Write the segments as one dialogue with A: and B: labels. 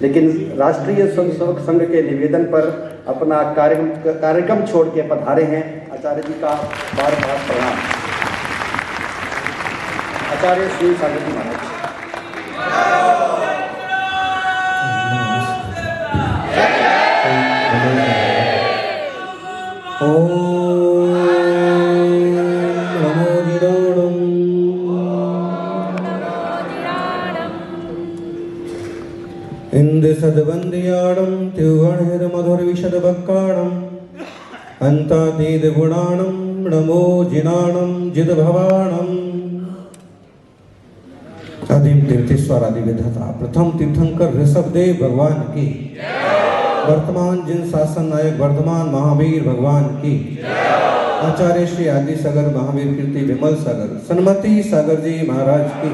A: लेकिन राष्ट्रीय स्वयंसेवक संघ के निवेदन पर अपना कार्यक्रम छोड़ के पधारे हैं। आचार्य जी का बार बार प्रणाम। आचार्य श्री सागर जी महाराज।
B: सद्वन्द्याणं त्युगणहिर्मधुर विशदभक्काणं अन्तातीत गुणाणं नमो जिनाणं जिदभवाणं। आदिम तीर्थेश्वर आदि विधाता प्रथम तीर्थंकर ऋषभदेव भगवान की, वर्तमान जिन शासन नायक वर्धमान महावीर भगवान की, आचार्य श्री आदि सागर महावीर कीर्ति विमल सागर सन्मति सागर जी महाराज की।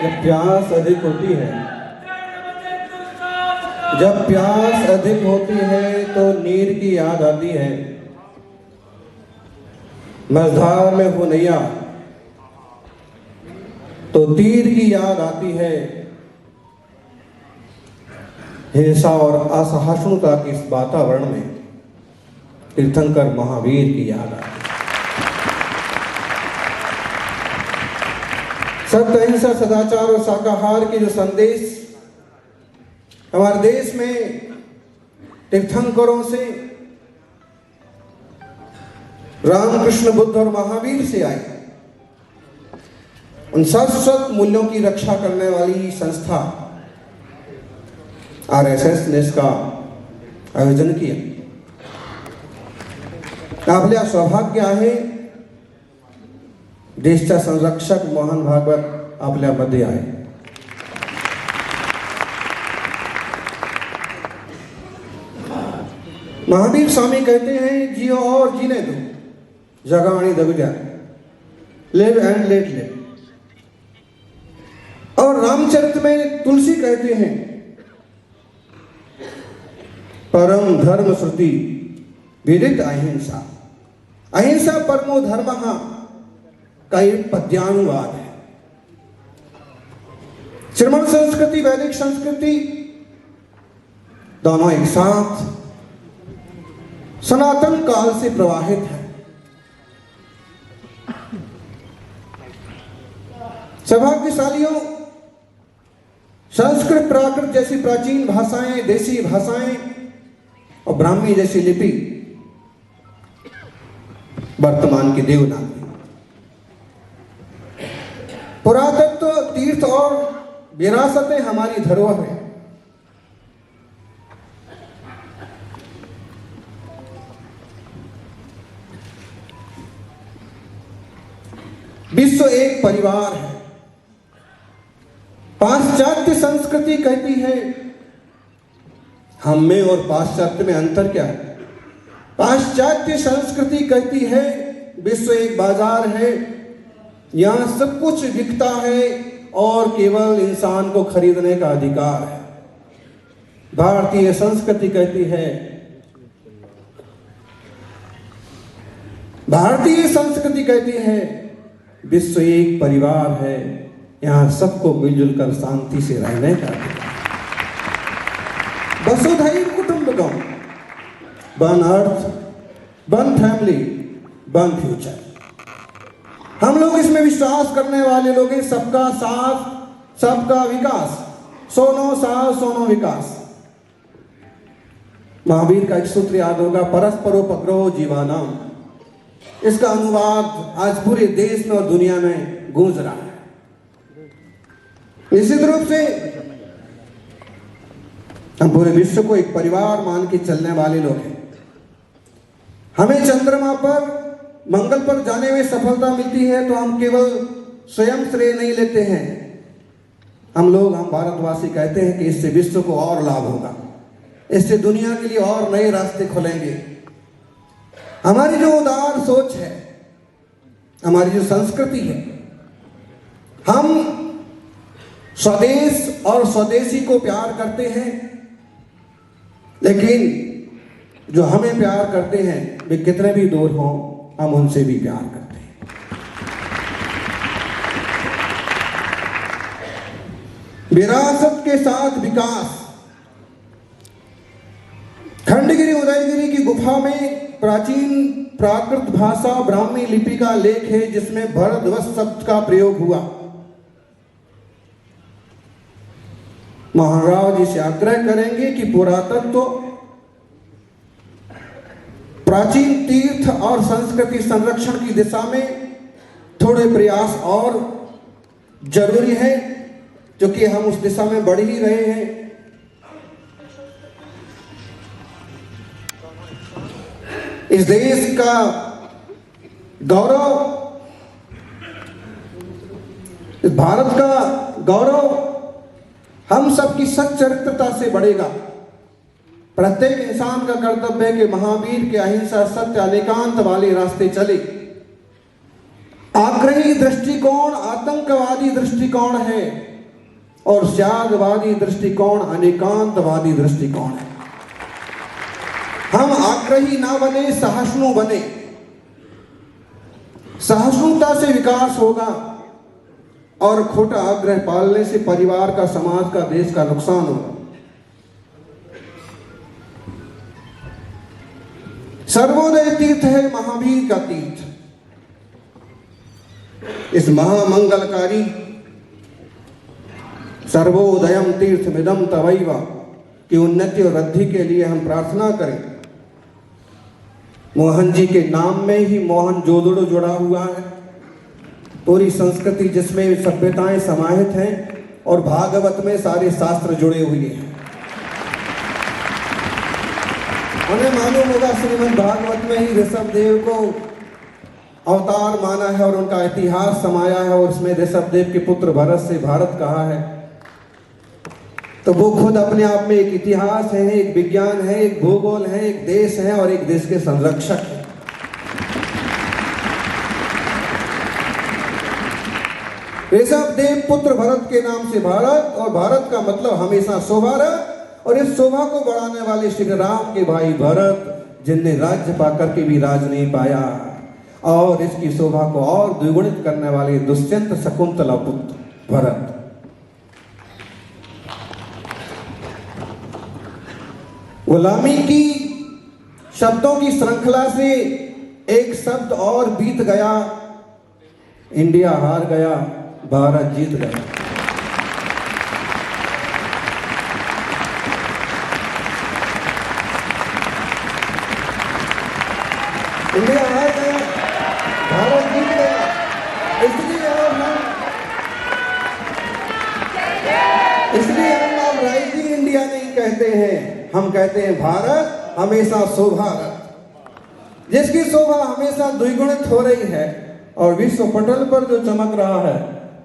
B: जब प्यास अधिक होती है, जब प्यास अधिक होती है तो नीर की याद आती है। मझधार में हो नैया तो तीर की याद आती है। हिंसा और असहिष्णुता के इस वातावरण में तीर्थंकर महावीर की याद आती है। सत्य, अहिंसा, सदाचार और शाकाहार के जो संदेश हमारे देश में तीर्थंकरों से, रामकृष्ण बुद्ध और महावीर से आए, उन शाश्वत मूल्यों की रक्षा करने वाली संस्था आरएसएस ने इसका आयोजन किया। आपल्या सौभाग्य आहे देशचा संरक्षक मोहन भागवत आपल्या मध्ये आहे। महावीर स्वामी कहते हैं जियो और जीने दो, जगा आणि जगू द्या, लिव एंड लेट लिव। और रामचरित में तुलसी कहते हैं परम धर्म श्रुति विदित अहिंसा, अहिंसा परमो धर्मः का एक पद्यानुवाद है। श्रमण संस्कृति वैदिक संस्कृति दोनों एक साथ सनातन काल से प्रवाहित है। सौभाग्यशालियों, संस्कृत प्राकृत जैसी प्राचीन भाषाएं, देसी भाषाएं और ब्राह्मी जैसी लिपि वर्तमान की देवनागरी, पुरातत्व, तीर्थ और विरासतें हमारी धरोहर है। विश्व एक परिवार है। पाश्चात्य संस्कृति कहती है, हम में और पाश्चात्य में अंतर क्या है? पाश्चात्य संस्कृति कहती है विश्व एक बाजार है, यहां सब कुछ बिकता है और केवल इंसान को खरीदने का अधिकार है। भारतीय संस्कृति कहती है, भारतीय संस्कृति कहती है विश्व एक परिवार है, यहां सबको मिलजुल कर शांति से रहने का अधिकार। वसुधैव कुटुंबकम, one earth, one family, one future. हम लोग इसमें विश्वास करने वाले लोग हैं, सबका साथ सबका विकास, सोनो साथ सोनो विकास। महावीर का एक सूत्र याद होगा, परस्परोपग्रहो जीवानाम। इसका अनुवाद आज पूरे देश में और दुनिया में गूंज रहा है। निश्चित रूप से हम पूरे विश्व को एक परिवार मान के चलने वाले लोग हैं। हमें चंद्रमा पर, मंगल पर जाने में सफलता मिलती है तो हम केवल स्वयं श्रेय नहीं लेते हैं। हम भारतवासी कहते हैं कि इससे विश्व को और लाभ होगा, इससे दुनिया के लिए और नए रास्ते खुलेंगे। हमारी जो उदार सोच है, हमारी जो संस्कृति है, हम स्वदेश और स्वदेशी को प्यार करते हैं, लेकिन जो हमें प्यार करते हैं वे कितने भी दूर हों, हम उनसे भी प्यार करते हैं। विरासत के साथ विकास। खंडगिरी उदयगिरी की गुफा में प्राचीन प्राकृत भाषा ब्राह्मी लिपि का लेख है जिसमें भरद्वज शब्द का प्रयोग हुआ। महाराज जी से आग्रह करेंगे कि पुरातत्व, प्राचीन तीर्थ और संस्कृति संरक्षण की दिशा में थोड़े प्रयास और जरूरी है, क्योंकि हम उस दिशा में बढ़ ही रहे हैं। इस देश का गौरव, इस भारत का गौरव हम सबकी सच्चरित्रता से बढ़ेगा। प्रत्येक इंसान का कर्तव्य है कि महावीर के अहिंसा सत्य अनेकांत वाले रास्ते चले। आग्रही दृष्टिकोण आतंकवादी दृष्टिकोण है और त्यागवादी दृष्टिकोण अनेकांतवादी दृष्टिकोण है। हम आग्रही ना बने, सहिष्णु बने। सहिष्णुता से विकास होगा और खोटा आग्रह पालने से परिवार का, समाज का, देश का नुकसान होगा। सर्वोदय तीर्थ है महावीर का तीर्थ। इस महामंगलकारी सर्वोदयम तीर्थ मिदम तवैवा की उन्नति और वृद्धि के लिए हम प्रार्थना करें। मोहन जी के नाम में ही मोहन जोदड़ो जुड़ा हुआ है। पूरी संस्कृति जिसमें सभ्यताएं समाहित हैं और भागवत में सारे शास्त्र जुड़े हुए हैं। हमें मालूम होगा श्रीमद् भागवत में ही ऋषभ देव को अवतार माना है और उनका इतिहास समाया है और उसमें ऋषभ देव के पुत्र भरत से भारत कहा है। तो वो खुद अपने आप में एक इतिहास है, एक विज्ञान है, एक भूगोल है, एक देश है और एक देश के संरक्षक है। ऋषभ देव पुत्र भरत के नाम से भारत, और भारत का मतलब हमेशा शोभारत, और इस शोभा को बढ़ाने वाले श्री राम के भाई भरत, जिनने राज्य पाकर के भी राज नहीं पाया, और इसकी शोभा को और द्विगुणित करने वाले दुष्यंत शकुंतला पुत्र भरत। गुलामी की शब्दों की श्रृंखला से एक शब्द और बीत गया। इंडिया हार गया, भारत जीत गया। इंडिया हार गया, भारत जीत गया। इसलिए हम राइजिंग इंडिया नहीं कहते हैं, हम कहते हैं भारत हमेशा शोभारत, जिसकी शोभा हमेशा द्विगुणित हो रही है और विश्व पटल पर जो चमक रहा है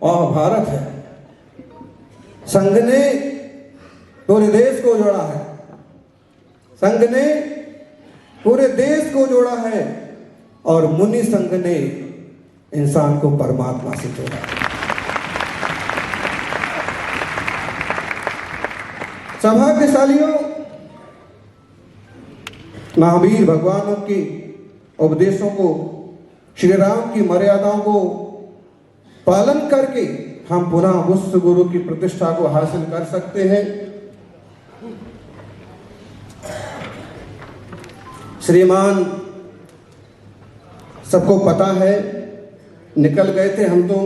B: वह भारत है। संघ ने पूरे देश को जोड़ा है, संघ ने पूरे देश को जोड़ा है और मुनि संघ ने इंसान को परमात्मा से जोड़ा है। सौभाग्यशालियों, महावीर भगवानों के उपदेशों को, श्री राम की मर्यादाओं को पालन करके हम पुनः उस गुरु की प्रतिष्ठा को हासिल कर सकते हैं। श्रीमान सबको पता है, निकल गए थे हम तो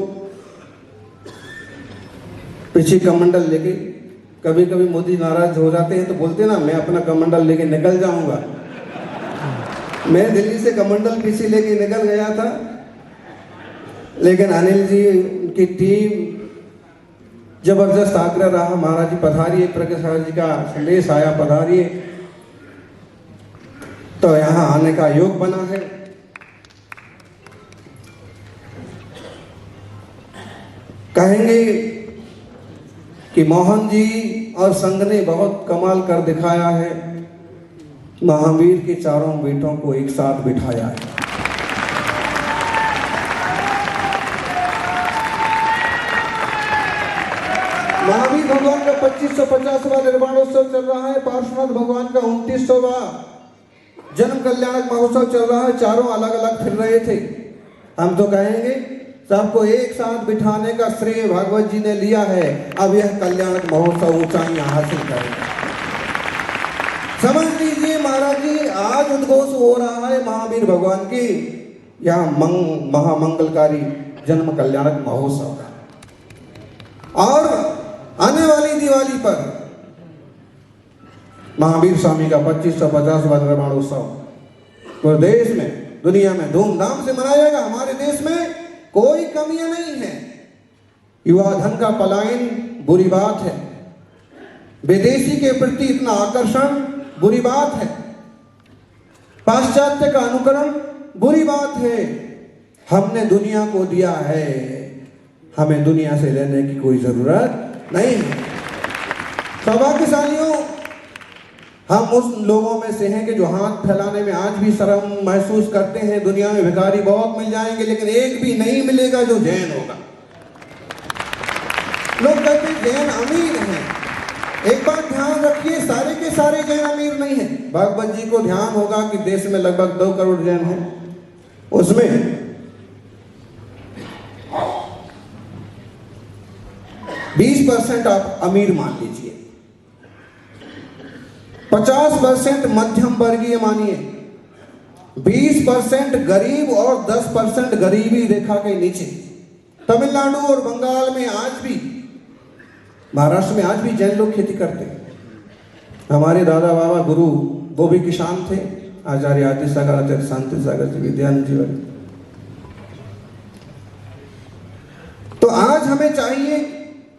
B: पीछे कमंडल लेके। कभी कभी मोदी नाराज हो जाते हैं तो बोलते ना, मैं अपना कमंडल लेके निकल जाऊंगा। मैं दिल्ली से कमंडल पीछे लेके निकल गया था, लेकिन अनिल जी की टीम जबरदस्त आग्रह रहा, महाराज जी पधारिए, प्रकाश जी का संदेश आया पधारिए, तो यहाँ आने का योग बना है। कहेंगे कि मोहन जी और संघ ने बहुत कमाल कर दिखाया है, महावीर के चारों बेटों को एक साथ बिठाया है। महावीर भगवान का 2550वां निर्वाणोत्सव चल रहा है, पार्श्वनाथ भगवान का 29वां जन्म कल्याणक महोत्सव चल रहा है, चारों अलग अलग फिर रहे थे। हम तो कहेंगे सबको एक साथ बिठाने का श्रेय भागवत जी ने लिया है। अब यह कल्याणक महोत्सव ऊंचाइयां हासिल करेगा। समझ लीजिए महाराज जी, आज उद्घोष हो रहा है महावीर भगवान की यह महामंगलकारी जन्म कल्याणक महोत्सव का। और आने वाली दिवाली पर महावीर स्वामी का 2550वां निर्वाणोत्सव पूरे देश में, दुनिया में धूमधाम से मनाया जाएगा। हमारे देश में कोई कमियां नहीं है। युवा धन का पलायन बुरी बात है, विदेशी के प्रति इतना आकर्षण बुरी बात है, पाश्चात्य का अनुकरण बुरी बात है। हमने दुनिया को दिया है, हमें दुनिया से लेने की कोई जरूरत नहीं है। सौभाग्यशालियों, हम उस लोगों में से हैं कि जो हाथ फैलाने में आज भी शर्म महसूस करते हैं। दुनिया में भिखारी बहुत मिल जाएंगे, लेकिन एक भी नहीं मिलेगा जो जैन होगा। लोग कहते हैं जैन अमीर हैं। एक बात ध्यान रखिए, सारे के सारे जैन अमीर नहीं हैं। भागवत जी को ध्यान होगा कि देश में लगभग 2 करोड़ जैन हैं, उसमें 20% आप अमीर मान लीजिए, 50% मध्यम वर्गीय मानिए, 20% गरीब और 10% गरीबी रेखा के नीचे। तमिलनाडु और बंगाल में आज भी, महाराष्ट्र में आज भी जैन लोग खेती करते हैं। हमारे दादा बाबा गुरु वो भी किसान थे, आचार्य आदि सागर, आचार्य शांति सागर जी, विद्यानंद जी वाले। तो आज हमें चाहिए,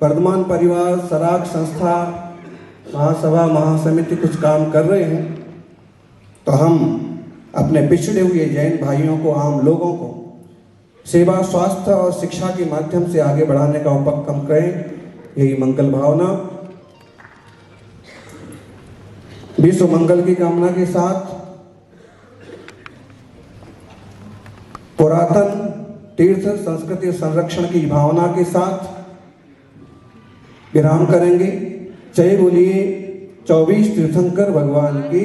B: वर्धमान परिवार, सराग संस्था, महासभा, महासमिति कुछ काम कर रहे हैं, तो हम अपने पिछड़े हुए जैन भाइयों को, आम लोगों को सेवा, स्वास्थ्य और शिक्षा के माध्यम से आगे बढ़ाने का उपक्रम करें। यही मंगल भावना, विश्व मंगल की कामना के साथ पुरातन तीर्थ संस्कृति संरक्षण की भावना के साथ विराम करेंगे। जय बोलिए 24 तीर्थंकर भगवान की।